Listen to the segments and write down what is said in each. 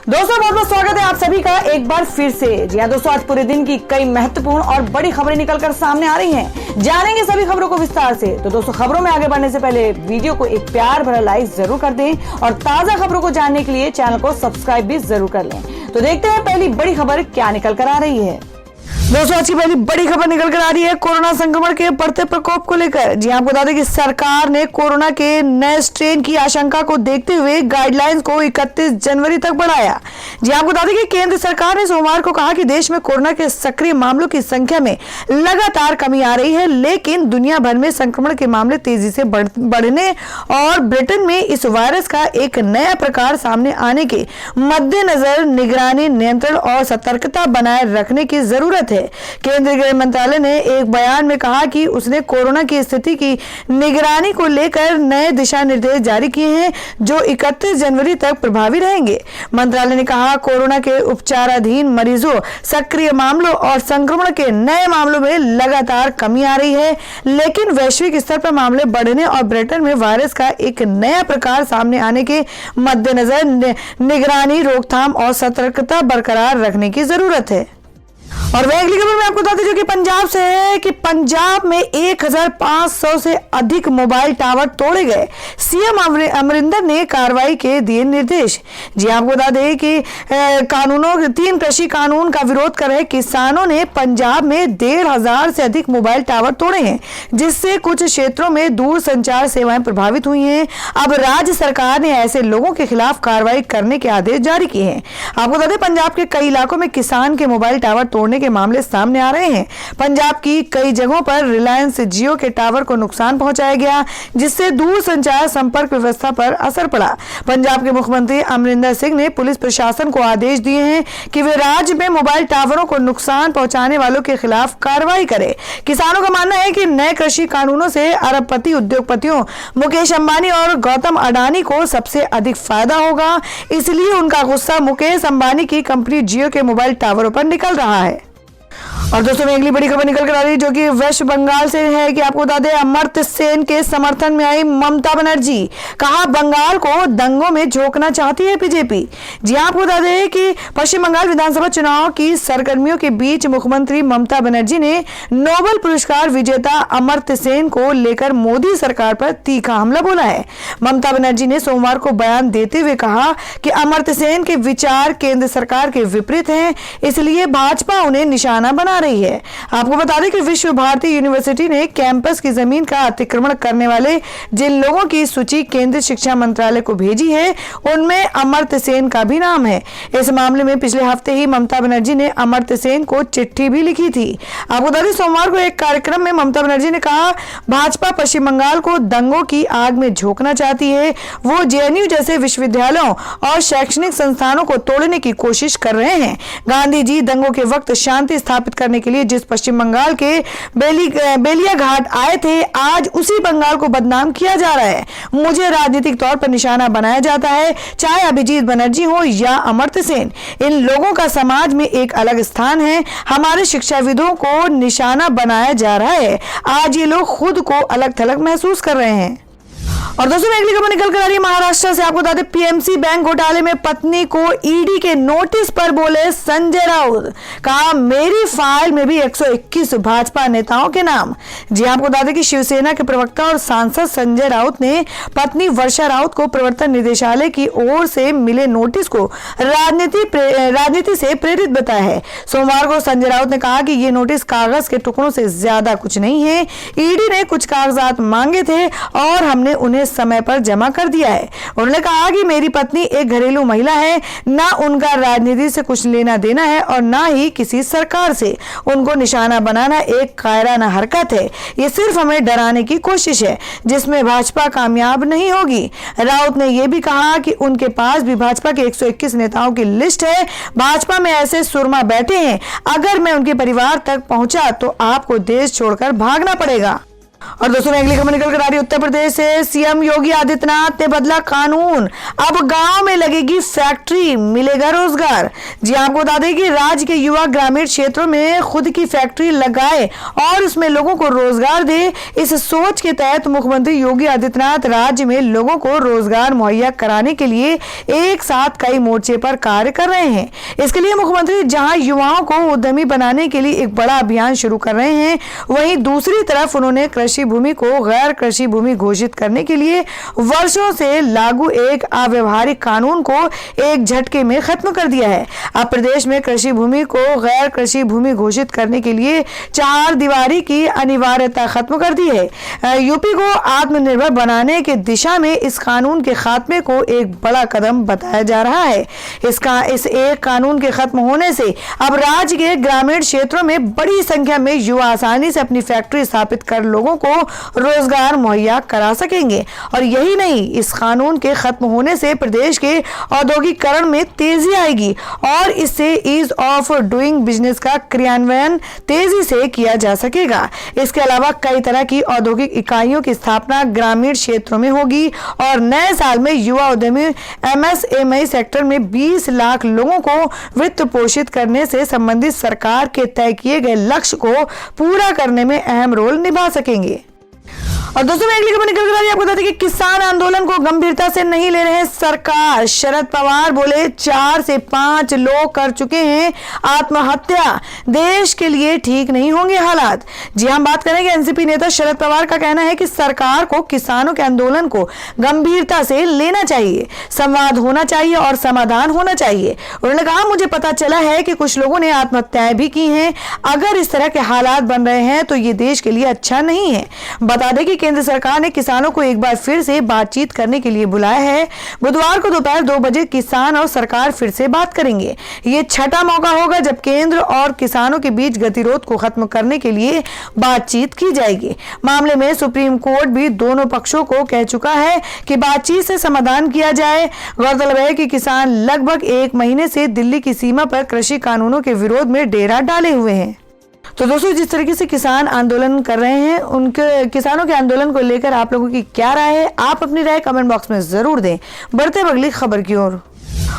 दोस्तों बहुत बहुत स्वागत है आप सभी का एक बार फिर से। जी हाँ दोस्तों, आज पूरे दिन की कई महत्वपूर्ण और बड़ी खबरें निकलकर सामने आ रही हैं। जानेंगे सभी खबरों को विस्तार से। तो दोस्तों, खबरों में आगे बढ़ने से पहले वीडियो को एक प्यार भरा लाइक जरूर कर दें और ताजा खबरों को जानने के लिए चैनल को सब्सक्राइब भी जरूर कर लें। तो देखते हैं पहली बड़ी खबर क्या निकल कर आ रही है। दोस्तों, आज की पहली बड़ी खबर निकल कर आ रही है कोरोना संक्रमण के बढ़ते प्रकोप को लेकर। जी आपको बता दें कि सरकार ने कोरोना के नए स्ट्रेन की आशंका को देखते हुए गाइडलाइंस को 31 जनवरी तक बढ़ाया। जी आपको बता दें कि केंद्र सरकार ने सोमवार को कहा कि देश में कोरोना के सक्रिय मामलों की संख्या में लगातार कमी आ रही है, लेकिन दुनिया भर में संक्रमण के मामले तेजी से बढ़ने और ब्रिटेन में इस वायरस का एक नया प्रकार सामने आने के मद्देनजर निगरानी, नियंत्रण और सतर्कता बनाए रखने की जरूरत है। केंद्रीय गृह मंत्रालय ने एक बयान में कहा कि उसने कोरोना की स्थिति की निगरानी को लेकर नए दिशा निर्देश जारी किए हैं जो 31 जनवरी तक प्रभावी रहेंगे। मंत्रालय ने कहा, कोरोना के उपचाराधीन मरीजों, सक्रिय मामलों और संक्रमण के नए मामलों में लगातार कमी आ रही है, लेकिन वैश्विक स्तर पर मामले बढ़ने और ब्रिटेन में वायरस का एक नया प्रकार सामने आने के मद्देनजर निगरानी, रोकथाम और सतर्कता बरकरार रखने की जरूरत है। और वह अगली खबर में आपको बताते जो कि पंजाब से है कि पंजाब में 1500 से अधिक मोबाइल टावर तोड़े गए। सीएम अमरिंदर ने कार्रवाई के दिए निर्देश। जी आपको बता दें कि 3 कृषि कानून का विरोध कर रहे किसानों ने पंजाब में 1500 से अधिक मोबाइल टावर तोड़े हैं, जिससे कुछ क्षेत्रों में दूर संचार सेवाएं प्रभावित हुई हैं। अब राज्य सरकार ने ऐसे लोगों के खिलाफ कार्रवाई करने के आदेश जारी किए हैं। आपको बता दें, पंजाब के कई इलाकों में किसान के मोबाइल टावर तोड़ने के मामले सामने आ रहे हैं। पंजाब की कई जगहों पर रिलायंस जियो के टावर को नुकसान पहुंचाया गया, जिससे दूर संचार संपर्क व्यवस्था पर असर पड़ा। पंजाब के मुख्यमंत्री अमरिंदर सिंह ने पुलिस प्रशासन को आदेश दिए हैं कि वे राज्य में मोबाइल टावरों को नुकसान पहुंचाने वालों के खिलाफ कार्रवाई करें। किसानों का मानना है कि नए कृषि कानूनों से अरबपति उद्योगपतियों मुकेश अंबानी और गौतम अडानी को सबसे अधिक फायदा होगा, इसलिए उनका गुस्सा मुकेश अंबानी की कंपनी जियो के मोबाइल टावरों पर निकल रहा है। और दोस्तों, में अगली बड़ी खबर निकल कर आ रही है जो कि वेस्ट बंगाल से है कि आपको बता दें, अमर्त्य सेन के समर्थन में आई ममता बनर्जी। कहा, बंगाल को दंगों में झोंकना चाहती है बीजेपी। जी आपको बता दें कि पश्चिम बंगाल विधानसभा चुनाव की सरगर्मियों के बीच मुख्यमंत्री ममता बनर्जी ने नोबेल पुरस्कार विजेता अमर्त्य सेन को लेकर मोदी सरकार पर तीखा हमला बोला है। ममता बनर्जी ने सोमवार को बयान देते हुए कहा कि अमर्त्य सेन के विचार केंद्र सरकार के विपरीत हैं, इसलिए भाजपा उन्हें निशाना बना रही है। आपको बता दें कि विश्व भारती यूनिवर्सिटी ने कैंपस की जमीन का अतिक्रमण करने वाले जिन लोगों की सूची केंद्रीय शिक्षा मंत्रालय को भेजी है, उनमें अमर्त्य सेन का भी नाम है। इस मामले में पिछले हफ्ते ही ममता बनर्जी ने अमर्त्य सेन को चिट्ठी भी लिखी थी। आपको बता दें, सोमवार को एक कार्यक्रम में ममता बनर्जी ने कहा, भाजपा पश्चिम बंगाल को दंगों की आग में झोंकना चाहती है। वो जेएनयू जैसे विश्वविद्यालयों और शैक्षणिक संस्थानों को तोड़ने की कोशिश कर रहे हैं। गांधी जी दंगों के वक्त शांति स्थापित करने के लिए जिस पश्चिम बंगाल के बेलिया घाट आए थे, आज उसी बंगाल को बदनाम किया जा रहा है। मुझे राजनीतिक तौर पर निशाना बनाया जाता है, चाहे अभिजीत बनर्जी हो या अमर्त्य सेन। इन लोगों का समाज में एक अलग स्थान है। हमारे शिक्षाविदों को निशाना बनाया जा रहा है। आज ये लोग खुद को अलग थलग महसूस कर रहे हैं। और दोस्तों, अगली खबर निकल कर आ रही है महाराष्ट्र से। आपको बता दें, पीएमसी बैंक घोटाले में पत्नी को ईडी के नोटिस पर बोले संजय राउत। कहा, मेरी फाइल में भी 121 भाजपा नेताओं के नाम। जी आपको बता दें कि शिवसेना के प्रवक्ता और सांसद संजय राउत ने पत्नी वर्षा राउत को प्रवर्तन निदेशालय की ओर से मिले नोटिस को राजनीति से प्रेरित बताया है। सोमवार को संजय राउत ने कहा कि ये नोटिस कागज के टुकड़ों से ज्यादा कुछ नहीं है। ईडी ने कुछ कागजात मांगे थे और हमने उन्हें समय पर जमा कर दिया है। उन्होंने कहा कि मेरी पत्नी एक घरेलू महिला है, ना उनका राजनीति से कुछ लेना देना है और ना ही किसी सरकार से। उनको निशाना बनाना एक कायराना हरकत है। ये सिर्फ हमें डराने की कोशिश है, जिसमें भाजपा कामयाब नहीं होगी। राउत ने यह भी कहा कि उनके पास भी भाजपा के 121 नेताओं की लिस्ट है। भाजपा में ऐसे सुरमा बैठे हैं, अगर मैं उनके परिवार तक पहुंचा तो आपको देश छोड़कर भागना पड़ेगा। और दोस्तों अगली खबर निकल कर आ रही उत्तर प्रदेश से। सीएम योगी आदित्यनाथ ने बदला कानून, अब गांव में लगेगी फैक्ट्री, मिलेगा रोजगार। जी आपको बता दें कि राज्य के युवा ग्रामीण क्षेत्रों में खुद की फैक्ट्री लगाए और उसमें लोगों को रोजगार दे, इस सोच के तहत मुख्यमंत्री योगी आदित्यनाथ राज्य में लोगों को रोजगार मुहैया कराने के लिए एक साथ कई मोर्चे पर कार्य कर रहे हैं। इसके लिए मुख्यमंत्री जहां युवाओं को उद्यमी बनाने के लिए एक बड़ा अभियान शुरू कर रहे हैं, वहीं दूसरी तरफ उन्होंने कृषि भूमि को गैर कृषि भूमि घोषित करने के लिए वर्षों से लागू एक अव्यवहारिक कानून को एक झटके में खत्म कर दिया है। अब प्रदेश में कृषि भूमि को गैर कृषि भूमि घोषित करने के लिए 4 दीवारी की अनिवार्यता खत्म कर दी है। यूपी को आत्मनिर्भर बनाने की दिशा में इस कानून के खात्मे को एक बड़ा कदम बताया जा रहा है। इस एक कानून के खत्म होने से अब राज्य के ग्रामीण क्षेत्रों में बड़ी संख्या में युवा आसानी से अपनी फैक्ट्री स्थापित कर लोगों को रोजगार मुहैया करा सकेंगे। और यही नहीं, इस कानून के खत्म होने से प्रदेश के औद्योगिकरण में तेजी आएगी और इससे ईज ऑफ डूइंग बिजनेस का क्रियान्वयन तेजी से किया जा सकेगा। इसके अलावा कई तरह की औद्योगिक इकाइयों की स्थापना ग्रामीण क्षेत्रों में होगी और नए साल में युवा उद्यमी एमएसएमई सेक्टर में 20 लाख लोगों को वित्त पोषित करने से संबंधित सरकार के तय किए गए लक्ष्य को पूरा करने में अहम रोल निभा सकेंगे। और दोस्तों अगली खबर निकल कर आ रही है, आपको बता दें कि किसान आंदोलन को गंभीरता से नहीं ले रहे सरकार। शरद पवार बोले 4 से 5 लोग कर चुके हैं आत्महत्या, देश के लिए ठीक नहीं होंगे हालात। जी हम बात करेंगे एनसीपी नेता शरद पवार का कहना है कि सरकार को किसानों के आंदोलन को गंभीरता से लेना चाहिए, संवाद होना चाहिए और समाधान होना चाहिए। उन्होंने कहा, मुझे पता चला है कि कुछ लोगों ने आत्महत्याएं भी की हैं। अगर इस तरह के हालात बन रहे हैं तो ये देश के लिए अच्छा नहीं है। बता दें कि केंद्र सरकार ने किसानों को एक बार फिर से बातचीत करने के लिए बुलाया है। बुधवार को दोपहर 2 बजे किसान और सरकार फिर से बात करेंगे। ये छठा मौका होगा जब केंद्र और किसानों के बीच गतिरोध को खत्म करने के लिए बातचीत की जाएगी। मामले में सुप्रीम कोर्ट भी दोनों पक्षों को कह चुका है कि बातचीत से समाधान किया जाए। गौरतलब है कि किसान लगभग 1 महीने से दिल्ली की सीमा पर कृषि कानूनों के विरोध में डेरा डाले हुए हैं। तो दोस्तों जिस तरीके से किसान आंदोलन कर रहे हैं, उनके किसानों के आंदोलन को लेकर आप लोगों की क्या राय है, आप अपनी राय कमेंट बॉक्स में जरूर दें। बढ़ते अगली खबर की ओर।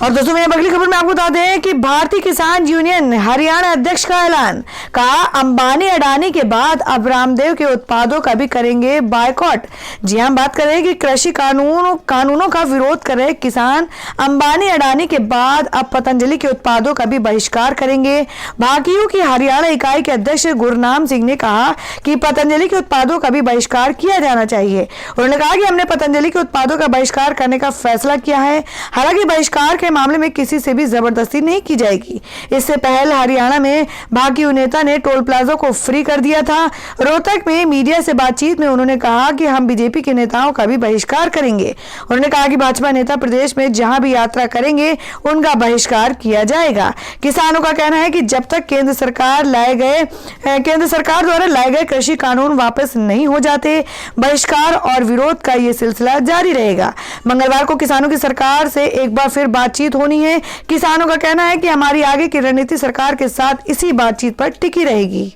और दोस्तों मैं अगली खबर में आपको बता दें कि भारतीय किसान यूनियन हरियाणा अध्यक्ष का ऐलान, कहा अंबानी अडानी के बाद अब रामदेव के उत्पादों का भी करेंगे बायकॉट। जी हम बात कर रहे हैं कि कृषि कानूनों का विरोध कर रहे किसान अंबानी अडानी के बाद अब पतंजलि के उत्पादों का भी बहिष्कार करेंगे। भाकियू की हरियाणा इकाई के अध्यक्ष गुरनाम सिंह ने कहा कि पतंजलि के उत्पादों का भी बहिष्कार किया जाना चाहिए। उन्होंने कहा कि हमने पतंजलि के उत्पादों का बहिष्कार करने का फैसला किया है। हालांकि बहिष्कार के मामले में किसी से भी जबरदस्ती नहीं की जाएगी। इससे पहले हरियाणा में भाकियू नेता ने टोल प्लाजा को फ्री कर दिया था। रोहतक में मीडिया से बातचीत में उन्होंने कहा कि हम बीजेपी के नेताओं का भी बहिष्कार करेंगे। उन्होंने कहा कि भाजपा नेता प्रदेश में जहां भी यात्रा करेंगे उनका बहिष्कार किया जाएगा। किसानों का कहना है कि जब तक केंद्र सरकार द्वारा लाए गए कृषि कानून वापस नहीं हो जाते, बहिष्कार और विरोध का ये सिलसिला जारी रहेगा। मंगलवार को किसानों की सरकार से एक बार फिर बातचीत होनी है। किसानों का कहना है कि हमारी आगे की रणनीति सरकार के साथ इसी बातचीत पर टिकी रहेगी।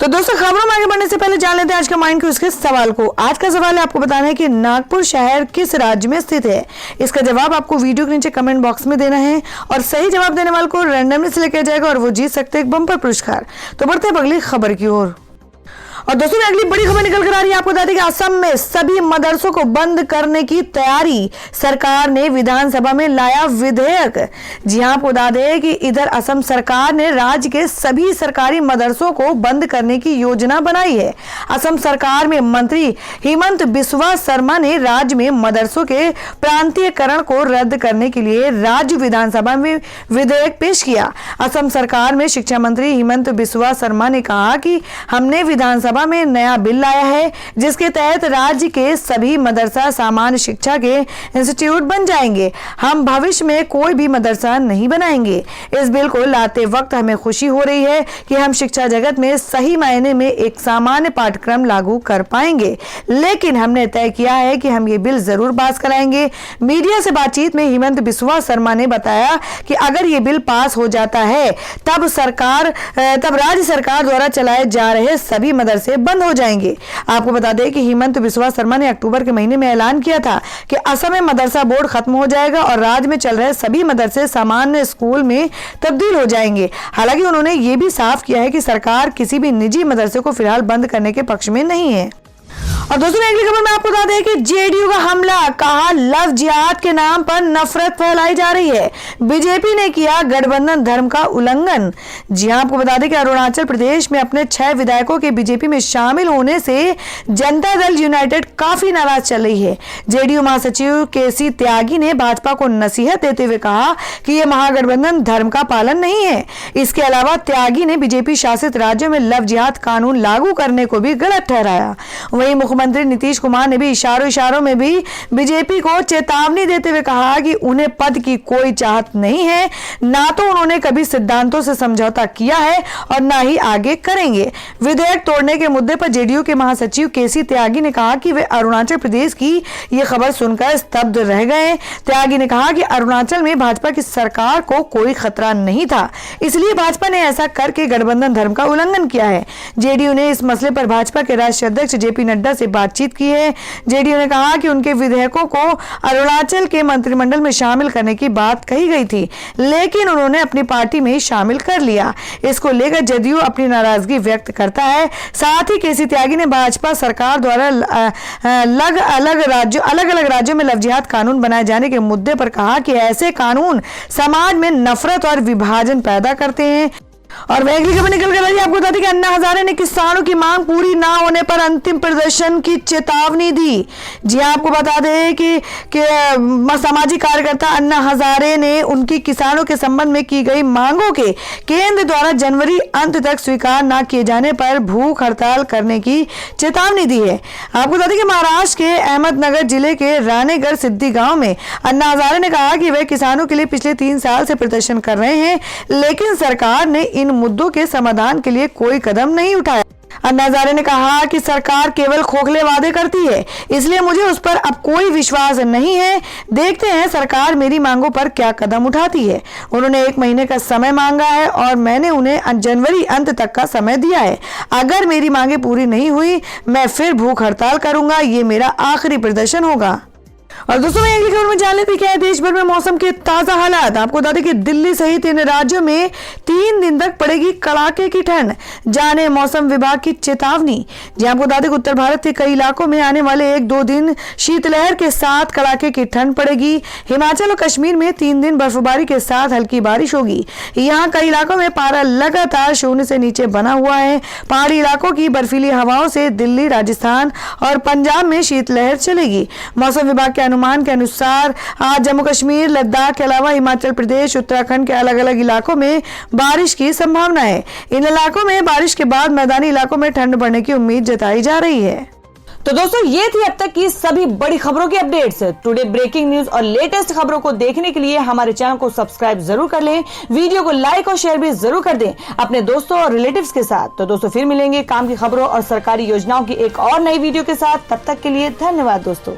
तो दोस्तों खबरों में आगे बढ़ने से पहले जान लेते हैं आज का माइंड क्विज के सवाल को। आज का सवाल है, आपको बताना है कि नागपुर शहर किस राज्य में स्थित है। इसका जवाब आपको वीडियो के नीचे कमेंट बॉक्स में देना है और सही जवाब देने वाले को रैंडमली सिलेक्ट किया जाएगा और वो जीत सकते हैं एक बम्पर पुरस्कार। तो बढ़ते हैं अगली खबर की ओर। और दोस्तों अगली बड़ी खबर निकल कर आ रही है, आपको बता दें कि असम में सभी मदरसों को बंद करने की तैयारी, सरकार ने विधानसभा में लाया विधेयक। जी हां, आपको बता दें कि इधर असम सरकार ने राज्य के सभी सरकारी मदरसों को बंद करने की योजना बनाई है। असम सरकार में मंत्री हिमंत बिस्वा शर्मा ने राज्य में मदरसों के प्रांतीयकरण को रद्द करने के लिए राज्य विधानसभा में विधेयक पेश किया। असम सरकार में शिक्षा मंत्री हिमंत बिस्वा शर्मा ने कहा कि हमने विधानसभा में नया बिल लाया है जिसके तहत राज्य के सभी मदरसा सामान्य शिक्षा के इंस्टीट्यूट बन जाएंगे। हम भविष्य में कोई भी मदरसा नहीं बनाएंगे। इस बिल को लाते वक्त हमें खुशी हो रही है कि हम शिक्षा जगत में सही मायने में एक सामान्य पाठ्यक्रम लागू कर पाएंगे, लेकिन हमने तय किया है कि हम ये बिल जरूर पास कराएंगे। मीडिया से बातचीत में हिमंत बिस्वा शर्मा ने बताया कि अगर ये बिल पास हो जाता है तब राज्य सरकार द्वारा चलाए जा रहे सभी मदरसे से बंद हो जाएंगे। आपको बता दें कि हिमंत बिस्वा शर्मा ने अक्टूबर के महीने में ऐलान किया था कि असम में मदरसा बोर्ड खत्म हो जाएगा और राज्य में चल रहे सभी मदरसे सामान्य स्कूल में तब्दील हो जाएंगे। हालांकि उन्होंने ये भी साफ किया है कि सरकार किसी भी निजी मदरसे को फिलहाल बंद करने के पक्ष में नहीं है। और दोस्तों अगली खबर में आपको बता दें कि जेडीयू का हमला, कहा लव जिहाद के नाम पर नफरत फैलाई जा रही है, बीजेपी ने किया गठबंधन धर्म का उल्लंघन। जी हां, आपको बता दें कि अरुणाचल प्रदेश में अपने 6 विधायकों के बीजेपी में शामिल होने से जनता दल यूनाइटेड काफी नाराज चल रही है। जेडीयू महासचिव केसी त्यागी ने भाजपा को नसीहत देते हुए कहा कि यह महागठबंधन धर्म का पालन नहीं है। इसके अलावा त्यागी ने बीजेपी शासित राज्यों में लव जिहाद कानून लागू करने को भी गलत ठहराया। वहीं मुख्यमंत्री नीतीश कुमार ने भी इशारों में भी बीजेपी को चेतावनी देते हुए कहा कि उन्हें पद की कोई चाहत नहीं है, ना तो उन्होंने कभी सिद्धांतों से समझौता किया है और ना ही आगे करेंगे। विधेयक तोड़ने के मुद्दे पर जेडीयू के महासचिव केसी त्यागी ने कहा कि वे अरुणाचल प्रदेश की यह खबर सुनकर स्तब्ध रह गए। त्यागी ने कहा कि अरुणाचल में भाजपा की सरकार को कोई खतरा नहीं था, इसलिए भाजपा ने ऐसा करके गठबंधन धर्म का उल्लंघन किया है। जेडीयू ने इस मसले पर भाजपा के राष्ट्रीय अध्यक्ष जेपी नड्डा से बातचीत की है। जेडीयू ने कहा कि उनके विधेयकों को अरुणाचल के मंत्रिमंडल में शामिल करने की बात कही गई थी, लेकिन उन्होंने अपनी पार्टी में शामिल कर लिया। इसको लेकर जेडीयू अपनी नाराजगी व्यक्त करता है। साथ ही केसी त्यागी ने भाजपा सरकार द्वारा अलग अलग राज्यों में लव जिहाद कानून बनाए जाने के मुद्दे पर कहा कि ऐसे कानून समाज में नफरत और विभाजन पैदा करते हैं। और वह अगली खबर निकल कर रही है। आपको बता दें कि अन्ना हजारे ने किसानों की मांग पूरी ना होने पर अंतिम प्रदर्शन की चेतावनी दी। जी आपको बता दें कि सामाजिक कार्यकर्ता अन्ना हजारे ने उनकी किसानों के संबंध में की गई मांगों के केंद्र द्वारा जनवरी अंत तक स्वीकार न किए जाने पर भूख हड़ताल करने की चेतावनी दी है। आपको बता दें कि महाराष्ट्र के अहमदनगर जिले के रानेगढ़ सिद्धि गांव में अन्ना हजारे ने कहा कि वे किसानों के लिए पिछले 3 साल से प्रदर्शन कर रहे हैं, लेकिन सरकार ने इन मुद्दों के समाधान के लिए कोई कदम नहीं उठाया। अन्ना हजारे ने कहा कि सरकार केवल खोखले वादे करती है, इसलिए मुझे उस पर अब कोई विश्वास नहीं है। देखते हैं सरकार मेरी मांगों पर क्या कदम उठाती है। उन्होंने 1 महीने का समय मांगा है और मैंने उन्हें जनवरी अंत तक का समय दिया है। अगर मेरी मांगे पूरी नहीं हुई, मैं फिर भूख हड़ताल करूंगा। ये मेरा आखिरी प्रदर्शन होगा। और दोस्तों मैं अगली खबर में जान लेते क्या है देश भर में मौसम के ताजा हालात। आपको बता दें कि दिल्ली सहित इन राज्यों में 3 दिन तक पड़ेगी कड़ाके की ठंड, जाने मौसम विभाग की चेतावनी। जी आपको बता दें कि उत्तर भारत के कई इलाकों में आने वाले 1-2 दिन शीतलहर के साथ कड़ाके की ठंड पड़ेगी। हिमाचल और कश्मीर में 3 दिन बर्फबारी के साथ हल्की बारिश होगी। यहाँ कई इलाकों में पारा लगातार 0 से नीचे बना हुआ है। पहाड़ी इलाकों की बर्फीली हवाओं से दिल्ली, राजस्थान और पंजाब में शीतलहर चलेगी। मौसम विभाग के अनुमान के अनुसार आज जम्मू कश्मीर, लद्दाख के अलावा हिमाचल प्रदेश, उत्तराखंड के अलग अलग इलाकों में बारिश की संभावना है। इन इलाकों में बारिश के बाद मैदानी इलाकों में ठंड बढ़ने की उम्मीद जताई जा रही है। तो दोस्तों ये थी अब तक की सभी बड़ी खबरों की अपडेट्स। टुडे ब्रेकिंग न्यूज और लेटेस्ट खबरों को देखने के लिए हमारे चैनल को सब्सक्राइब जरूर कर लें, वीडियो को लाइक और शेयर भी जरूर कर दें अपने दोस्तों और रिलेटिव्स के साथ। तो दोस्तों फिर मिलेंगे काम की खबरों और सरकारी योजनाओं की एक और नई वीडियो के साथ। तब तक के लिए धन्यवाद दोस्तों।